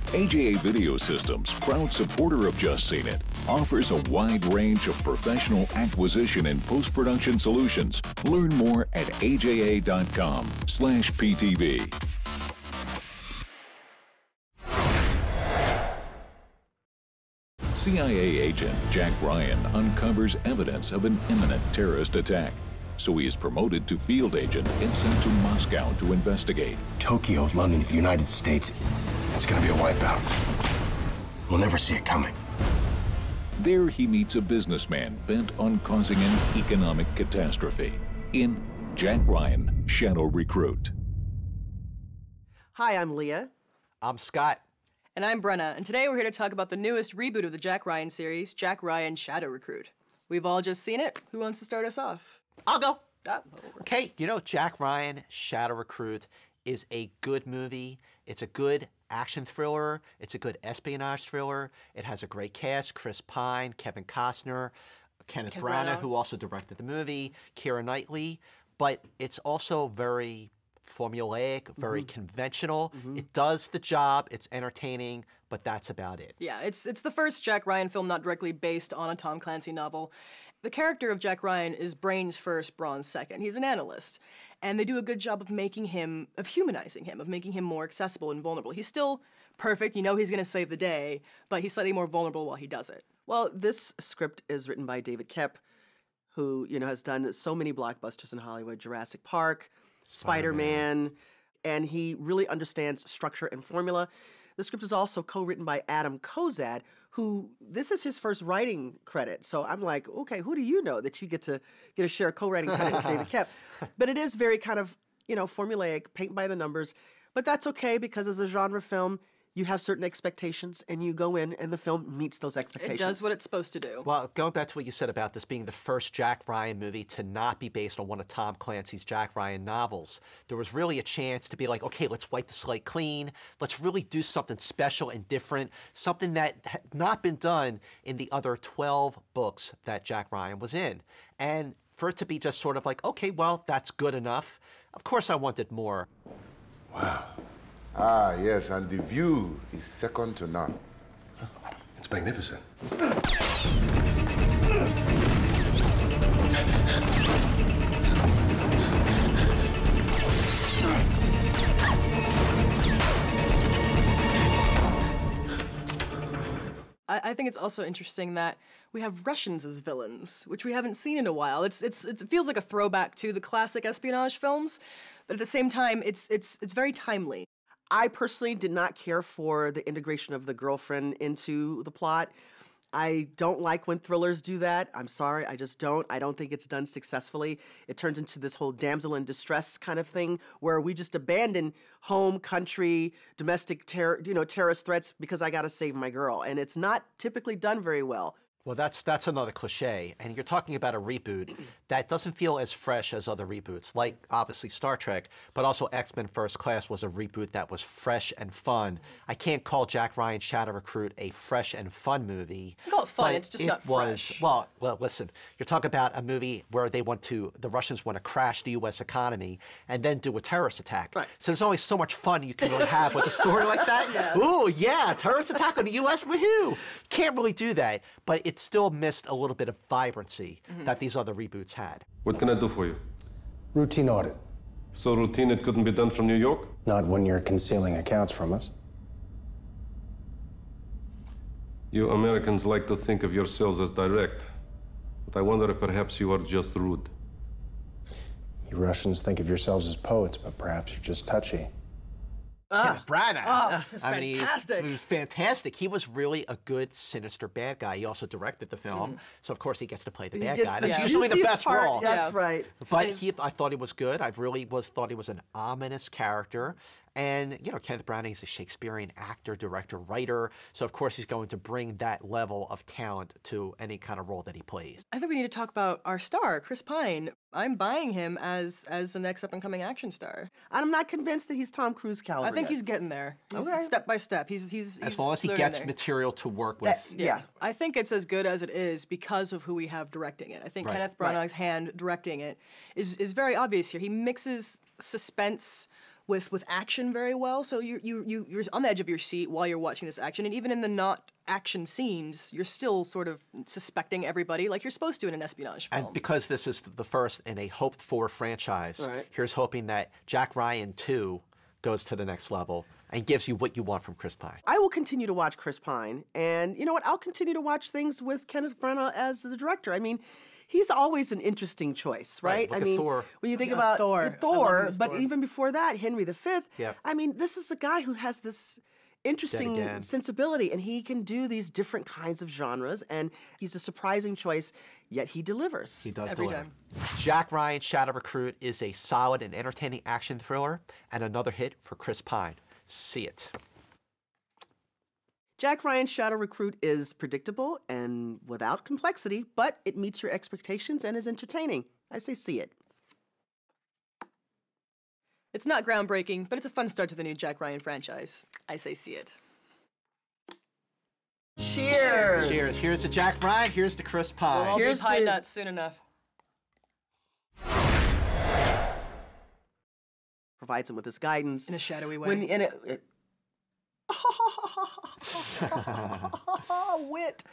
AJA Video Systems, proud supporter of Just Seen It, offers a wide range of professional acquisition and post-production solutions. Learn more at aja.com/PTV. CIA agent Jack Ryan uncovers evidence of an imminent terrorist attack. So he is promoted to field agent and sent to Moscow to investigate. Tokyo, London, the United States. It's gonna be a wipeout. We'll never see it coming. There he meets a businessman bent on causing an economic catastrophe in Jack Ryan, Shadow Recruit. Hi, I'm Leah. I'm Scott. And I'm Brenna, and today we're here to talk about the newest reboot of the Jack Ryan series, Jack Ryan Shadow Recruit. We've all just seen it. Who wants to start us off? I'll go. Okay, you know, Jack Ryan Shadow Recruit is a good movie. It's a good action thriller. It's a good espionage thriller. It has a great cast: Chris Pine, Kevin Costner, Kenneth Branagh, who also directed the movie, Keira Knightley. But it's also very formulaic, very conventional. It does the job. It's entertaining, but that's about it. Yeah, it's the first Jack Ryan film not directly based on a Tom Clancy novel. The character of Jack Ryan is brains first, brawn second. He's an analyst. And they do a good job of humanizing him, of making him more accessible and vulnerable. He's still perfect, you know he's gonna save the day, but he's slightly more vulnerable while he does it. Well, this script is written by David Koepp, who, has done so many blockbusters in Hollywood, Jurassic Park, Spider-Man, and he really understands structure and formula. The script is also co-written by Adam Cozad, who, this is his first writing credit. So I'm like, okay, who do you know that you get to share a co-writing credit with David Koepp? But it is very kind of, formulaic, paint by the numbers. But that's okay because as a genre film, you have certain expectations and you go in and the film meets those expectations. It does what it's supposed to do. Well, going back to what you said about this being the first Jack Ryan movie to not be based on one of Tom Clancy's Jack Ryan novels, there was really a chance to be like, okay, let's wipe the slate clean. Let's really do something special and different, something that had not been done in the other 12 books that Jack Ryan was in. And for it to be just sort of like, okay, well, that's good enough. Of course I wanted more. Wow. Ah, yes, and the view is second to none. It's magnificent. I think it's also interesting that we have Russians as villains, which we haven't seen in a while. It feels like a throwback to the classic espionage films, but at the same time, it's very timely. I personally did not care for the integration of the girlfriend into the plot. I don't like when thrillers do that. I'm sorry, I just don't. I don't think it's done successfully. It turns into this whole damsel in distress kind of thing where we just abandon home, country, domestic terrorist threats because I gotta save my girl. And it's not typically done very well. Well, that's another cliche, and you're talking about a reboot that doesn't feel as fresh as other reboots, like obviously Star Trek, but also X-Men First Class was a reboot that was fresh and fun. I can't call Jack Ryan Shadow Recruit a fresh and fun movie. You call it fun, it's just not fresh. Well, listen, you're talking about a movie where the Russians want to crash the U.S. economy and then do a terrorist attack. Right. So there's only so much fun you can really have with a story like that. Yeah. Ooh, yeah, terrorist attack on the U.S., woohoo! Can't really do that, but it still missed a little bit of vibrancy that these other reboots had. What can I do for you? Routine audit. So routine it couldn't be done from New York? Not when you're concealing accounts from us. You Americans like to think of yourselves as direct, but I wonder if perhaps you are just rude. You Russians think of yourselves as poets, but perhaps you're just touchy. Kenneth Branagh. Oh, that's fantastic. He was fantastic. He was really a good, sinister bad guy. He also directed the film, so of course he gets to play the bad guy. That's usually the best role. That's right. But I thought he was good. I really thought he was an ominous character. And, Kenneth Branagh is a Shakespearean actor, director, writer. So, of course, he's going to bring that level of talent to any kind of role that he plays. I think we need to talk about our star, Chris Pine. I'm buying him as the next up-and-coming action star. I'm not convinced that he's Tom Cruise caliber. I think he's getting there. Step by step. He's as long as he gets material to work with. Yeah. I think it's as good as it is because of who we have directing it. I think Kenneth Branagh's hand directing it is very obvious here. He mixes suspense with action very well. So you're on the edge of your seat while you're watching this action, and even in the not action scenes, you're still sort of suspecting everybody like you're supposed to in an espionage film. And because this is the first in a hoped-for franchise, here's hoping that Jack Ryan 2 goes to the next level and gives you what you want from Chris Pine. I will continue to watch Chris Pine, and you know what? I'll continue to watch things with Kenneth Branagh as the director. I mean, he's always an interesting choice, right? Look I mean, at Thor. when you think about Thor, but even before that, Henry V. Yep. I mean, this is a guy who has this interesting sensibility, and he can do these different kinds of genres, and he's a surprising choice, yet he delivers. He does Every deliver. time. Jack Ryan, Shadow Recruit is a solid and entertaining action thriller, and another hit for Chris Pine. See it. Jack Ryan's Shadow Recruit is predictable and without complexity, but it meets your expectations and is entertaining. I say see it. It's not groundbreaking, but it's a fun start to the new Jack Ryan franchise. I say see it. Cheers! Cheers. Here's the Jack Ryan, here's the Chris Pine. We'll all Here's be pine to- nuts soon enough. Provides him with his guidance. In a shadowy way. When in it wit.